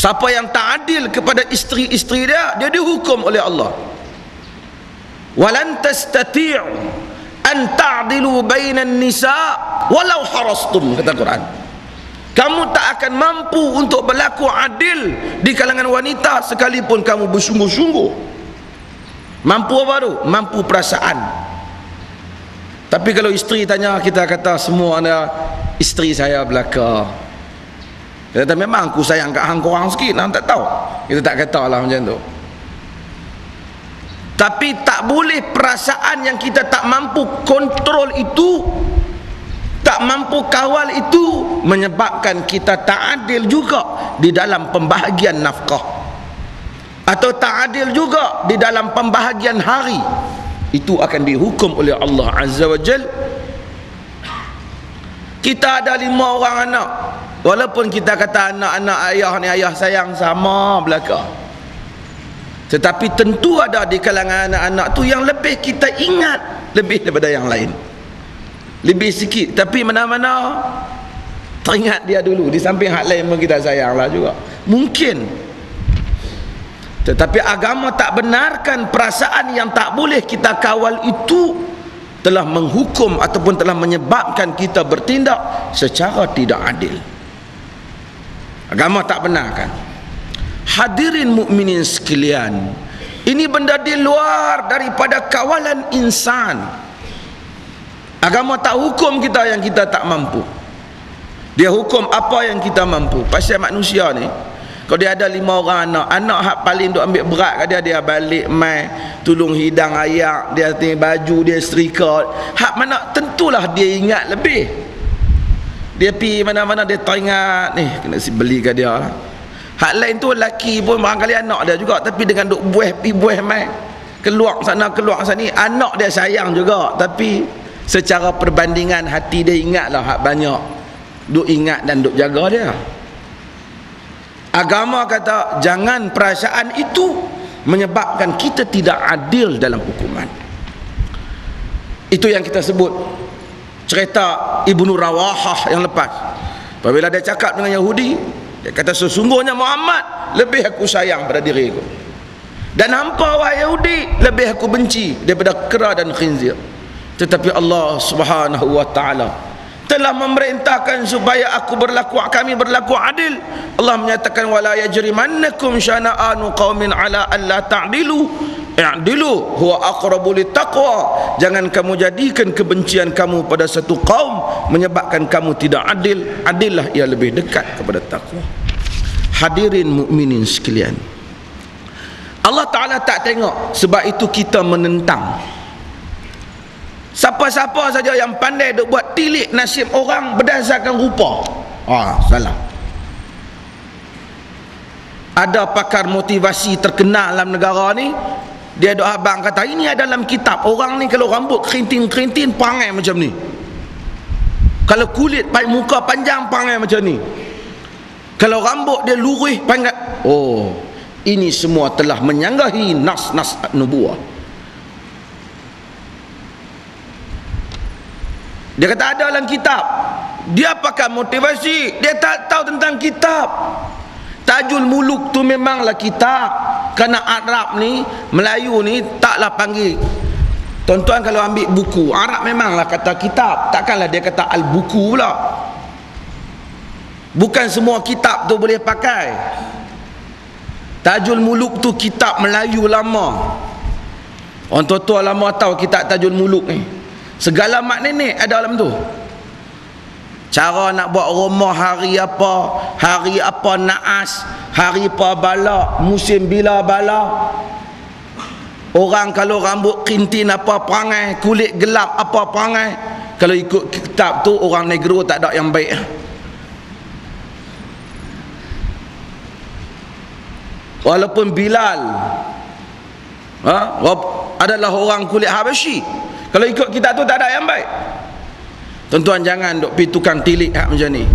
Siapa yang tak adil kepada isteri-isteri dia, dia dihukum oleh Allah. Walan tastati'u an ta'dilu bainan nisa walau harastum, kata Quran. Kamu tak akan mampu untuk berlaku adil di kalangan wanita sekalipun kamu bersungguh-sungguh. Mampu apa tu? Mampu perasaan. Tapi kalau isteri tanya, kita kata semua ada isteri saya belaka. Kita kata memang aku sayang kat hang korang sikit, hang tak tahu. Kita tak kata lah macam tu. Tapi tak boleh perasaan yang kita tak mampu kontrol itu, tak mampu kawal itu, menyebabkan kita tak adil juga di dalam pembahagian nafkah, atau tak adil juga di dalam pembahagian hari. Itu akan dihukum oleh Allah Azza wa Jal. Kita ada 5 orang anak, walaupun kita kata anak-anak ayah ni ayah sayang sama belaka, tetapi tentu ada di kalangan anak-anak tu yang lebih kita ingat lebih daripada yang lain, lebih sikit, tapi mana-mana teringat dia dulu. Di samping hak lain pun kita sayang lah juga mungkin. Tetapi agama tak benarkan perasaan yang tak boleh kita kawal itu telah menghukum ataupun telah menyebabkan kita bertindak secara tidak adil. Agama tak benarkan. Hadirin mukminin sekalian, ini benda di luar daripada kawalan insan. Agama tak hukum kita yang kita tak mampu. Dia hukum apa yang kita mampu. Pasal manusia ni, kalau dia ada 5 orang anak, anak hak paling duk ambil berat kat dia, dia balik mai tolong hidang ayak, dia tinggal baju, dia setrika. Hak mana tentulah dia ingat lebih. Dia pergi mana-mana dia teringat ni kena beli kat dia. Hak lain tu lelaki pun barangkali anak dia juga, tapi dengan duk buih pi buih mai, keluar sana keluar sini, anak dia sayang juga, tapi secara perbandingan hati dia ingatlah hak banyak, duk ingat dan duk jaga dia. Agama kata jangan perasaan itu menyebabkan kita tidak adil dalam hukuman. Itu yang kita sebut cerita Ibnu Rawahah yang lepas. Apabila dia cakap dengan Yahudi, dia kata sesungguhnya Muhammad lebih aku sayang pada diriku, dan hampa wahai Yahudi lebih aku benci daripada kera dan khinzir. Tetapi Allah Subhanahu wa taala telah memerintahkan supaya kami berlaku adil. Allah menyatakan wala yajrimannakum syana'anu qaumin ala alla ta'dilu i'dilu huwa aqrabu littaqwa. Jangan kamu jadikan kebencian kamu pada satu kaum menyebabkan kamu tidak adil. Adillah ia lebih dekat kepada takwa. Hadirin mukminin sekalian, Allah Ta'ala tak tengok, sebab itu kita menentang. Siapa-siapa saja yang pandai duk buat tilik nasib orang berdasarkan rupa, salah. Ada pakar motivasi terkenal dalam negara ni, dia duk abang kata ini ada dalam kitab, orang ni kalau rambut kerintin-kerintin perangai macam ni, kalau kulit muka panjang perangai macam ni, kalau rambut dia lurus panjang. Ini semua telah menyanggahi nas-nas nubuah. Dia kata ada dalam kitab. Dia pakai motivasi, dia tak tahu tentang kitab. Tajul Muluk tu memanglah kitab, kerana Arab ni, Melayu ni taklah panggil. Tuan-tuan kalau ambil buku Arab memanglah kata kitab, takkanlah dia kata al-buku pula. Bukan semua kitab tu boleh pakai. Tajul Muluk tu kitab Melayu lama. Orang tua-tua lama tahu kitab Tajul Muluk ni. Segala mak nenek ada dalam tu. Cara nak buat rumah hari apa naas, hari apa bala, musim bila bala. Orang kalau rambut kintin apa perangai, kulit gelap apa perangai. Kalau ikut kitab tu orang negro tak ada yang baik. Walaupun Bilal adalah orang kulit Habasyi, kalau ikut kitab tu tak ada yang baik. Tuan-tuan jangan duk pi tukang tilik hak macam ni.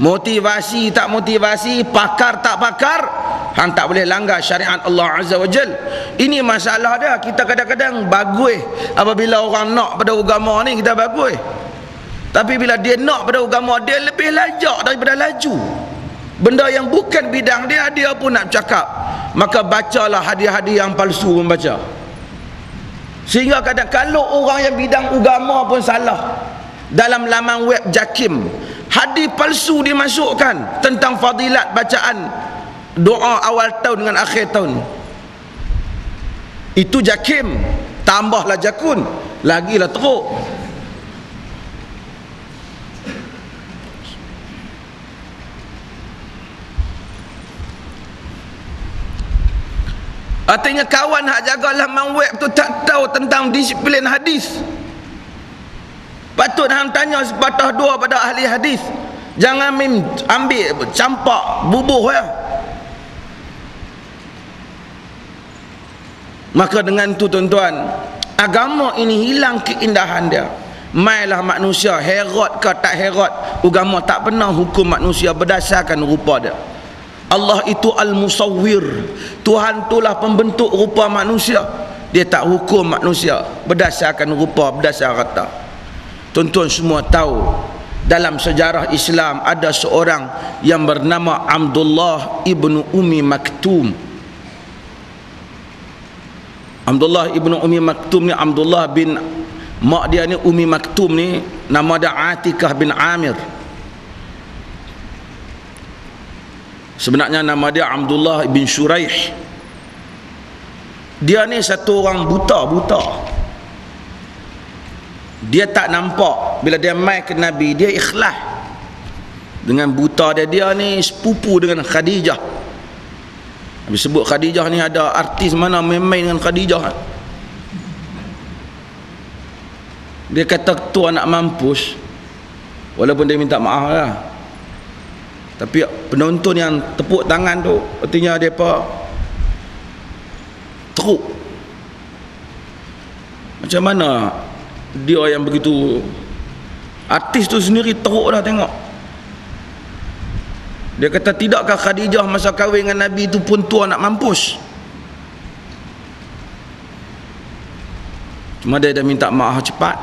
Motivasi tak motivasi, pakar tak pakar, hang tak boleh langgar syariat Allah Azza wa Jal. Ini masalah dia. Kita kadang-kadang bagus apabila orang nak pada agama ni, kita bagus. Tapi bila dia nak pada agama, dia lebih lajak daripada laju. benda yang bukan bidang dia, dia pun nak cakap. Maka bacalah hadis-hadis yang palsu membaca. Sehingga kadang kalau orang yang bidang agama pun salah, dalam laman web JAKIM hadis palsu dimasukkan tentang fadilat bacaan doa awal tahun dengan akhir tahun. Itu JAKIM, tambahlah JAKUN, lagilah teruk. Artinya kawan hak jaga laman web tu tak tahu tentang disiplin hadis. Patut hang tanya sepatah dua pada ahli hadis. Jangan ambil campak bubuh ya. Maka dengan tu tuan-tuan, agama ini hilang keindahan dia. Mailah manusia herat ke tak herat, agama tak pernah hukum manusia berdasarkan rupa dia. Allah itu al-musawwir, Tuhan itulah pembentuk rupa manusia. Dia tak hukum manusia berdasarkan rupa, berdasarkan kata. Tuan-tuan semua tahu dalam sejarah Islam ada seorang yang bernama Abdullah ibnu Ummi Maktum. Abdullah ibnu Ummi Maktum ni, Abdullah bin mak dia ni Ummi Maktum ni, nama dia Atikah bin Amir. Sebenarnya nama dia Abdullah bin Shuraih. Dia ni satu orang buta. Dia tak nampak. Bila dia mai ke Nabi, dia ikhlas. Dengan buta dia ni sepupu dengan Khadijah. Nabi sebut Khadijah ni ada artis mana main-main dengan Khadijah. Dia kata tu anak mampus, walaupun dia minta maaf lah. Tapi penonton yang tepuk tangan tu, artinya mereka teruk. Macam mana dia yang begitu, artis tu sendiri teruk dah tengok. Dia kata tidakkah Khadijah masa kahwin dengan Nabi tu pun tua nak mampus. Cuma dia dah minta maaf cepat.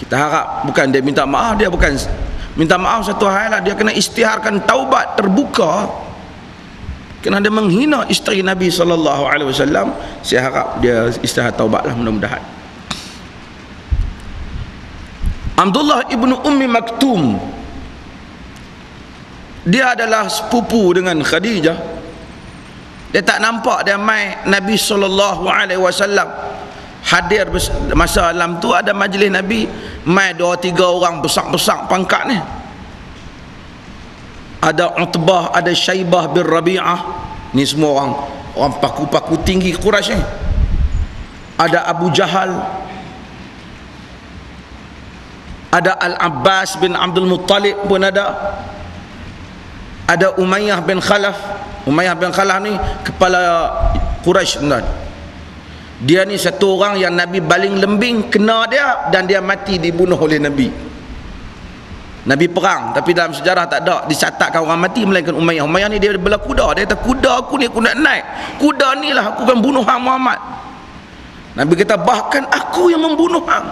Kita harap bukan dia minta maaf, dia bukan minta maaf satu hal lah, dia kena istiharkan taubat terbuka kerana dia menghina isteri Nabi SAW. Saya harap dia istihar taubat lah, mudah-mudahan. Abdullah ibnu Ummi Maktum, dia adalah sepupu dengan Khadijah. Dia tak nampak dia mai Nabi SAW hadir masa dalam tu ada majlis Nabi, mai 2-3 orang besar-besar pangkat ni. Ada Utbah, ada Syaibah bin Rabi'ah, ni semua orang paku-paku tinggi Quraisy ni. Ada Abu Jahal, ada Al-Abbas bin Abdul Muttalib pun ada. Ada Umayyah bin Khalaf. Umayyah bin Khalaf ni kepala Quraisy. Dia ni satu orang yang Nabi baling lembing kena dia, dan dia mati dibunuh oleh Nabi. Nabi perang, tapi dalam sejarah tak ada dicatatkan orang mati melainkan Umayyah. Umayyah ni dia bela kuda. Dia kata kuda aku ni aku nak naik, kuda ni lah aku akan bunuh hang Muhammad. Nabi kata bahkan aku yang membunuh hang.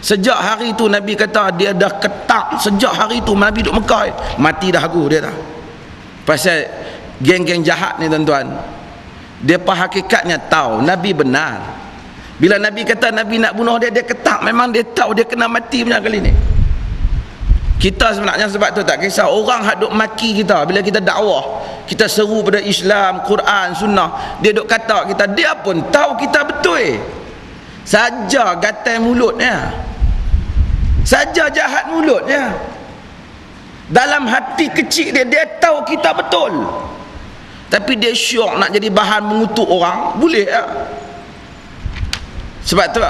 Sejak hari itu Nabi kata dia dah ketak. Sejak hari itu Nabi duduk Mekah, mati dah aku, dia tak. Pasal geng-geng jahat ni tuan-tuan, dia hakikatnya tahu Nabi benar. Bila Nabi kata Nabi nak bunuh dia, dia ketak. Memang dia tahu dia kena mati punya kali ni. Kita sebenarnya sebab tu tak kisah orang hak duk maki kita bila kita dakwah, kita seru pada Islam, Quran, Sunnah, dia duk kata kita, dia pun tahu kita betul. Saja gatal mulutnya, saja jahat mulutnya, dalam hati kecil dia, dia tahu kita betul. Tapi dia syok nak jadi bahan mengutuk orang, boleh tak? Sebab tu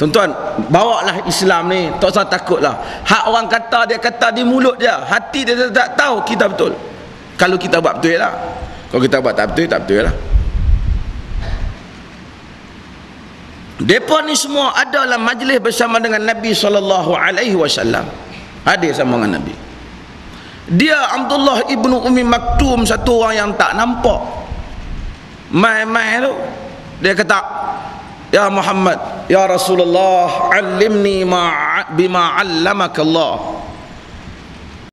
tuan-tuan, bawalah Islam ni, tak usah takutlah. Hak orang kata, dia kata di mulut dia, hati dia tak tahu kita betul. Kalau kita buat betul lah. Kalau kita buat tak betul, tak betul lah. Mereka ni semua ada dalam majlis bersama dengan Nabi SAW. Hadir sama dengan Nabi. Dia Abdullah ibnu Ummi Maktum, satu orang yang tak nampak. Mai-mai tu dia kata, ya Muhammad, ya Rasulullah, alimni bima 'allamaka Allah.